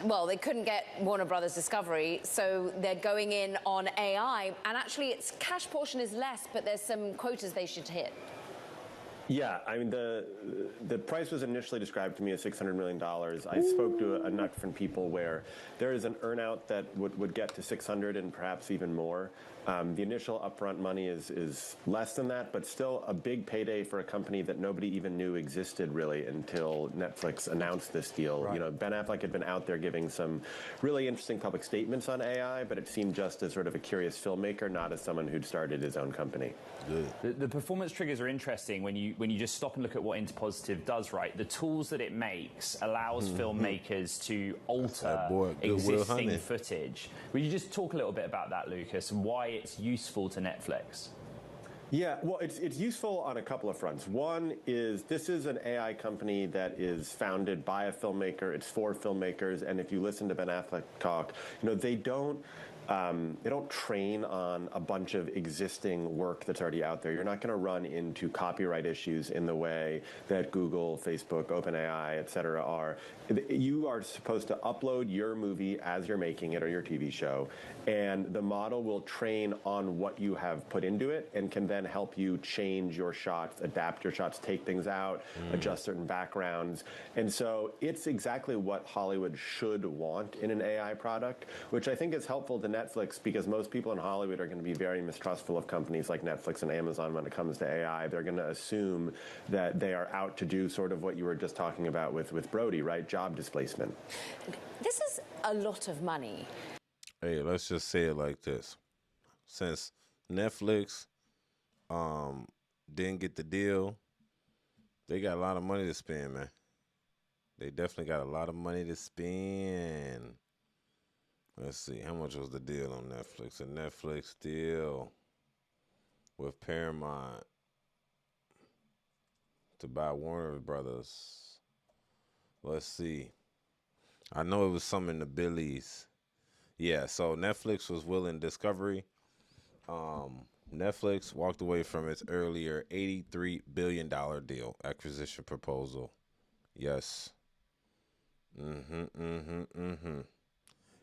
well, they couldn't get Warner Brothers Discovery, so they're going in on AI. And actually, its cash portion is less, but there's some quotas they should hit. Yeah, I mean, the price was initially described to me as $600 million. I spoke to a number of different people where there is an earnout that would get to 600 and perhaps even more. The initial upfront money is less than that, but still a big payday for a company that nobody even knew existed really until Netflix announced this deal. Right. You know, Ben Affleck had been out there giving some really interesting public statements on AI, but it seemed just as sort of a curious filmmaker, not as someone who'd started his own company. Good. The performance triggers are interesting when you just stop and look at what Interpositive does, right? The tools that it makes allows filmmakers to alter existing footage. Will you just talk a little bit about that, Lucas, and why it's useful to Netflix? Yeah, well, it's useful on a couple of fronts. One is this is an AI company that is founded by a filmmaker. It's for filmmakers, and if you listen to Ben Affleck talk, you know, they don't train on a bunch of existing work that's already out there. You're not going to run into copyright issues in the way that Google, Facebook, OpenAI, et cetera are. You are supposed to upload your movie as you're making it or your TV show, and the model will train on what you have put into it and can then help you change your shots, adapt your shots, take things out, adjust certain backgrounds. And so it's exactly what Hollywood should want in an AI product, which I think is helpful to Netflix because most people in Hollywood are going to be very mistrustful of companies like Netflix and Amazon when it comes to AI. They're going to assume that they are out to do sort of what you were just talking about with Brody, right? Job displacement. This is a lot of money. Hey, let's just say it like this. Since Netflix didn't get the deal, they got a lot of money to spend, man. They definitely got a lot of money to spend. Let's see, how much was the deal on Netflix? A Netflix deal with Paramount to buy Warner Brothers. Let's see. I know it was some in the billies. Yeah, so Netflix was willing Discovery. Netflix walked away from its earlier $83 billion deal acquisition proposal. Yes.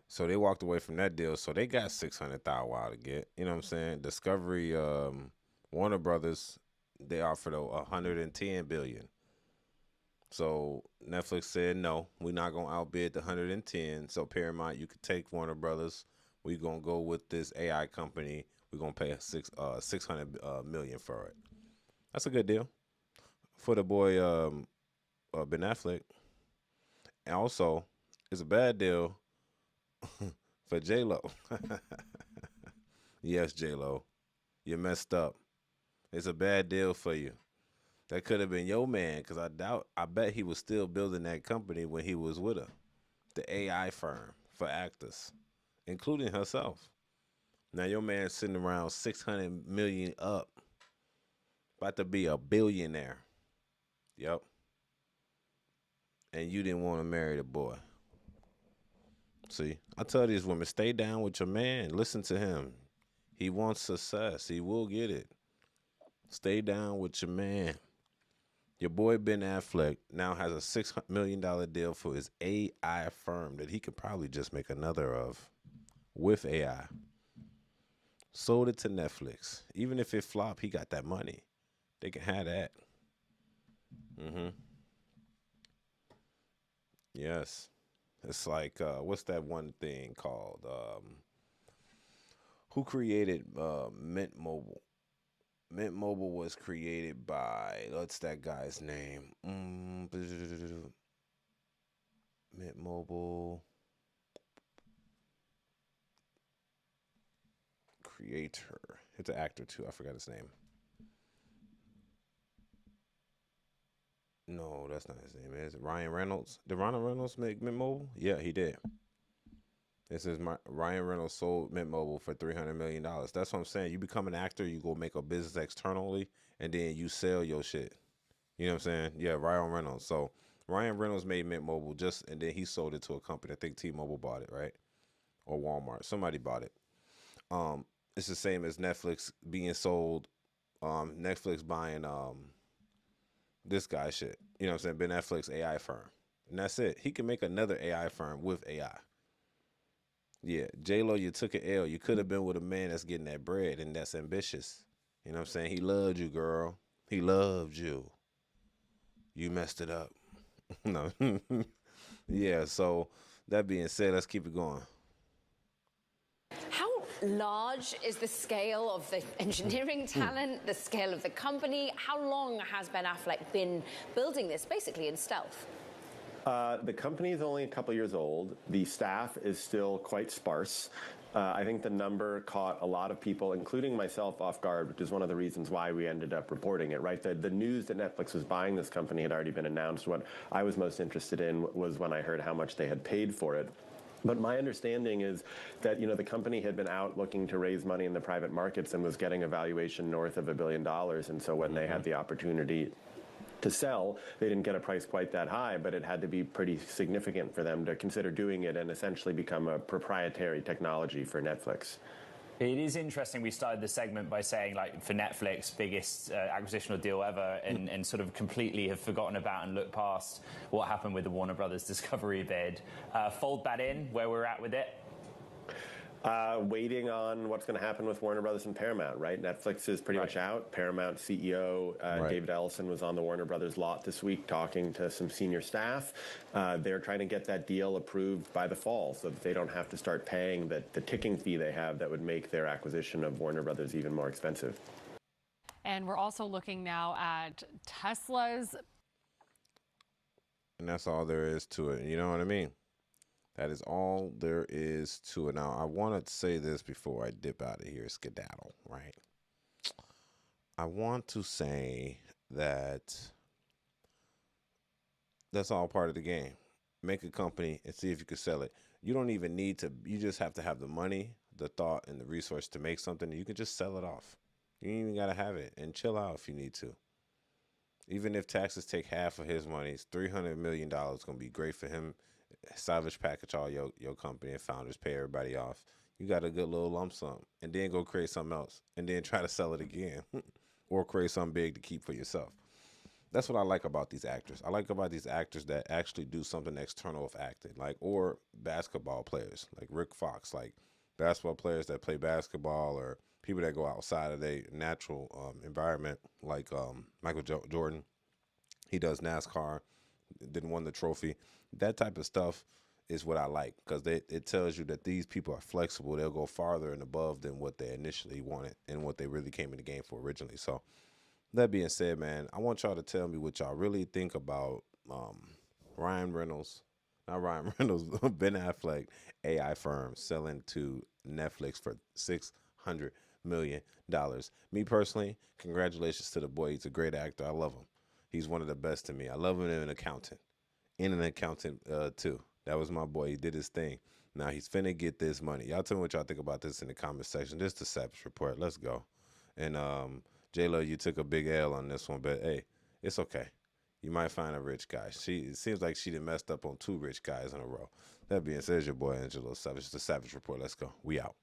So they walked away from that deal. So they got 600,000 while to get. You know what I'm saying? Discovery, Warner Brothers, they offered $110 billion. So Netflix said, no, we're not going to outbid the 110. So Paramount, you could take Warner Brothers. We're going to go with this AI company. We're going to pay $600 million for it. That's a good deal for the boy Ben Affleck. And also, it's a bad deal for J-Lo. Yes, J-Lo, you messed up. It's a bad deal for you. That could have been your man, because I bet he was still building that company when he was with her. The AI firm for actors, including herself. Now your man's sitting around 600 million up, about to be a billionaire. Yep. And you didn't want to marry the boy. See, I tell these women, stay down with your man. Listen to him. He wants success. He will get it. Stay down with your man. Your boy Ben Affleck now has a $600 million deal for his AI firm that he could probably just make another of with AI. Sold it to Netflix. Even if it flop, he got that money. They can have that. Yes. It's like, what's that one thing called? Who created Mint Mobile? Mint Mobile was created by, what's that guy's name? Mint Mobile creator. It's an actor too. I forgot his name. No, that's not his name. Is it Ryan Reynolds? Did Ryan Reynolds make Mint Mobile? Yeah, he did. This is Ryan Reynolds sold Mint Mobile for $300 million. That's what I'm saying. You become an actor, you go make a business externally, and then you sell your shit. You know what I'm saying? Yeah, Ryan Reynolds. So Ryan Reynolds made Mint Mobile and then he sold it to a company. I think T-Mobile bought it, right? Or Walmart. Somebody bought it. It's the same as Netflix being sold. Netflix buying this guy shit. You know what I'm saying? Ben Affleck's AI firm. and that's it. He can make another AI firm with AI. Yeah, J-Lo, you took an L. You could have been with a man that's getting that bread and that's ambitious. You know what I'm saying? He loved you, girl. He loved you. You messed it up. No. Yeah, so that being said, let's keep it going. How large is the scale of the engineering talent, the scale of the company? How long has Ben Affleck been building this, basically in stealth? The company is only a couple years old. The staff is still quite sparse. I think the number caught a lot of people, including myself, off guard, which is one of the reasons why we ended up reporting it, right? The news that Netflix was buying this company had already been announced. What I was most interested in was when I heard how much they had paid for it. But my understanding is that, the company had been out looking to raise money in the private markets and was getting a valuation north of $1 billion. And so when they had the opportunity to sell, they didn't get a price quite that high, but it had to be pretty significant for them to consider doing it and essentially become a proprietary technology for Netflix. It is interesting. We started the segment by saying, like, for Netflix, biggest acquisitional deal ever, and sort of completely have forgotten about and looked past what happened with the Warner Brothers Discovery bid. Fold that in, where we're at with it. Waiting on what's going to happen with Warner Brothers and Paramount, right? Netflix is pretty much out. Paramount CEO David Ellison was on the Warner Brothers lot this week talking to some senior staff. They're trying to get that deal approved by the fall so that they don't have to start paying the ticking fee they have that would make their acquisition of Warner Brothers even more expensive. And we're also looking now at Tesla's. And that's all there is to it. You know what I mean? That is all there is to it. Now, I want to say this before I dip out of here, skedaddle, right? I want to say that that's all part of the game. Make a company and see if you can sell it. You don't even need to, you just have to have the money, the thought, and the resource to make something. You can just sell it off. You ain't even got to have it, and chill out if you need to. Even if taxes take half of his money, it's $300 million going to be great for him. Salvage package all your company and founders, pay everybody off. You got a good little lump sum, and then go create something else, and then try to sell it again, or create something big to keep for yourself. That's what I like about these actors. I like about these actors that actually do something external of acting, or basketball players, like Rick Fox, like basketball players that play basketball, or people that go outside of their natural environment, like Michael Jordan. He does NASCAR, then won the trophy. That type of stuff is what I like, because it tells you that these people are flexible. They'll go farther and above than what they initially wanted and what they really came in the game for originally. So that being said, man, I want y'all to tell me what y'all really think about Ben Affleck AI firm selling to Netflix for $600 million. Me personally, congratulations to the boy. He's a great actor. I love him. He's one of the best to me. I love him as an accountant. Too. That was my boy. He did his thing. Now he's finna get this money. Y'all tell me what y'all think about this in the comment section. This is the Savage Report. Let's go. And J-Lo, you took a big L on this one, but hey, it's okay. You might find a rich guy. It seems like she done messed up on 2 rich guys in a row. That being said, your boy Angelo Savage. The Savage Report. Let's go. We out.